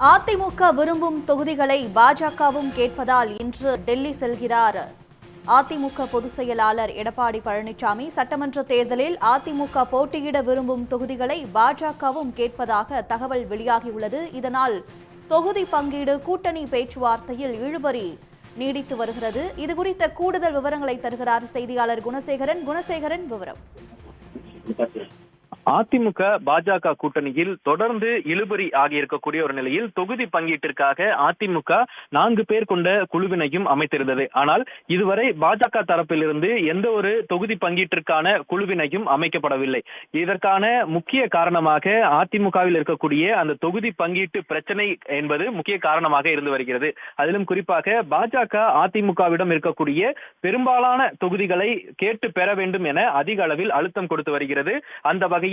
அதிமுக விரும்பும் தொகுதிகளை பாஜகவும் கேட்பதால் இன்று டெல்லி செல்கிறார் அதிமுக பொதுச் செயலாளர் எடப்பாடி பழனிசாமி. சட்டமன்ற தேர்தலில் அதிமுக போட்டியிட விரும்பும் தொகுதிகளை பாஜகவும் கேட்பதாக தகவல் வெளியாகியுள்ளது. இதனால் தொகுதி பங்கீடு கூட்டணி பேச்சுவார்த்தையில் இழுபறி நீடித்து வருகிறது. இதுகுறித்த கூடுதல் விவரங்களை தருகிறார் செய்தியாளர் குணசேகரன். விவரம். அதிமுக பாஜக கூட்டணியில் தொடர்ந்து இழுபறி ஆகியிருக்கக்கூடிய ஒரு நிலையில் தொகுதி பங்கீட்டிற்காக அதிமுக 4 பேர் கொண்ட குழுவினையும் அமைத்திருந்தது. ஆனால் இதுவரை பாஜக தரப்பிலிருந்து எந்த ஒரு தொகுதி பங்கீட்டிற்கான குழுவினையும் அமைக்கப்படவில்லை. இதற்கான முக்கிய காரணமாக அதிமுகவில் இருக்கக்கூடிய அந்த தொகுதி பங்கீட்டு பிரச்சனை என்பது முக்கிய காரணமாக இருந்து வருகிறது. அதிலும் குறிப்பாக பாஜக அதிமுகவிடம் இருக்கக்கூடிய பெரும்பாலான தொகுதிகளை கேட்டு பெற வேண்டும் என அதிக அளவில் அழுத்தம் கொடுத்து வருகிறது. அந்த வகையில்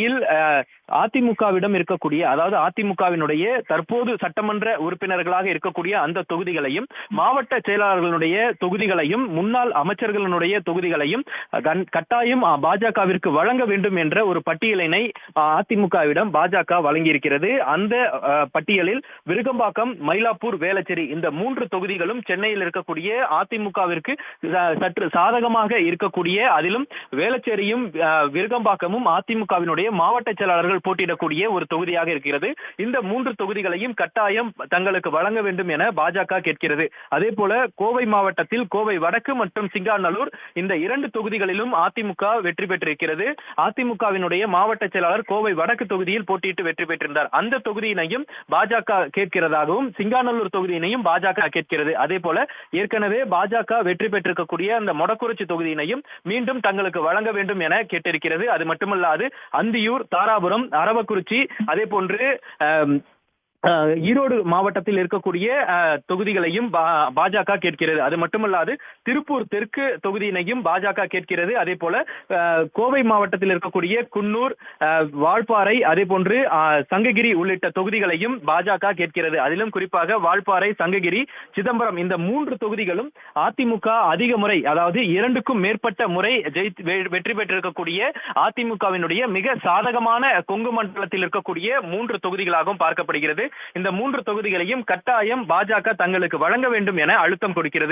அதிமுகவிடம் இருக்கக்கூடிய, அதாவது அதிமுகவினுடைய தற்போது சட்டமன்ற உறுப்பினர்களாக இருக்கக்கூடிய அந்த தொகுதிகளையும், மாவட்ட செயலாளர்களுடைய தொகுதிகளையும், முன்னாள் அமைச்சர்களுடைய தொகுதிகளையும் கட்டாயம் பாஜகவிற்கு வழங்க வேண்டும் என்ற ஒரு பட்டியலினை அதிமுகவிடம் பாஜக வழங்கியிருக்கிறது. அந்த பட்டியலில் விருகம்பாக்கம், மயிலாப்பூர், வேளச்சேரி இந்த 3 தொகுதிகளும் சென்னையில் இருக்கக்கூடிய அதிமுகவிற்கு சற்று சாதகமாக இருக்கக்கூடிய, அதிலும் வேளச்சேரியும் விருகம்பாக்கமும் அதிமுகவினுடைய மாவட்ட செயலாளர்கள் போட்டியிடக்கூடிய ஒரு தொகுதியாக இருக்கிறது. இந்த 3 தொகுதிகளையும் கட்டாயம் தங்களுக்கு வழங்க வேண்டும் என பாஜக கேட்கிறது. அதே போல கோவை மாவட்டத்தில் கோவை வடக்கு மற்றும் சிங்காநல்லூர் இந்த 2 தொகுதிகளிலும் அதிமுக வெற்றி பெற்றிருக்கிறது. அதிமுகவினுடைய மாவட்ட செயலாளர் கோவை வடக்கு தொகுதியில் போட்டியிட்டு வெற்றி பெற்றிருந்தார். அந்த தொகுதியினையும் பாஜக கேட்கிறதாகவும் சிங்காநல்லூர் தொகுதியினையும் பாஜக கேட்கிறது. அதே போல ஏற்கனவே பாஜக வெற்றி பெற்றிருக்கக்கூடிய அந்த மொடக்குறிச்சி தொகுதியினையும் மீண்டும் தங்களுக்கு வழங்க வேண்டும் என கேட்டிருக்கிறது. அது மட்டுமல்லாது அந்தியூர், தாராபுரம், அரவக்குறிச்சி, அதே போன்று ஈரோடு மாவட்டத்தில் இருக்கக்கூடிய தொகுதிகளையும் பாஜக கேட்கிறது. அது மட்டுமல்லாது திருப்பூர் தெற்கு தொகுதியினையும் பாஜக கேட்கிறது. அதே போல கோவை மாவட்டத்தில் இருக்கக்கூடிய குன்னூர், வால்பாறை, அதே போன்று சங்ககிரி உள்ளிட்ட தொகுதிகளையும் பாஜக கேட்கிறது. அதிலும் குறிப்பாக வால்பாறை, சங்ககிரி, சிதம்பரம் இந்த 3 தொகுதிகளும் அதிமுக அதிக முறை, அதாவது 2க்கும் மேற்பட்ட முறை வெற்றி பெற்றிருக்கக்கூடிய அதிமுகவினுடைய மிக சாதகமான கொங்கு மண்டலத்தில் இருக்கக்கூடிய 3 தொகுதிகளாகவும் பார்க்கப்படுகிறது. இந்த 3 தொகுதிகளையும் கட்டாயம் பாஜக தங்களுக்கு வழங்க வேண்டும் என அழுத்தம் கொடுக்கிறது.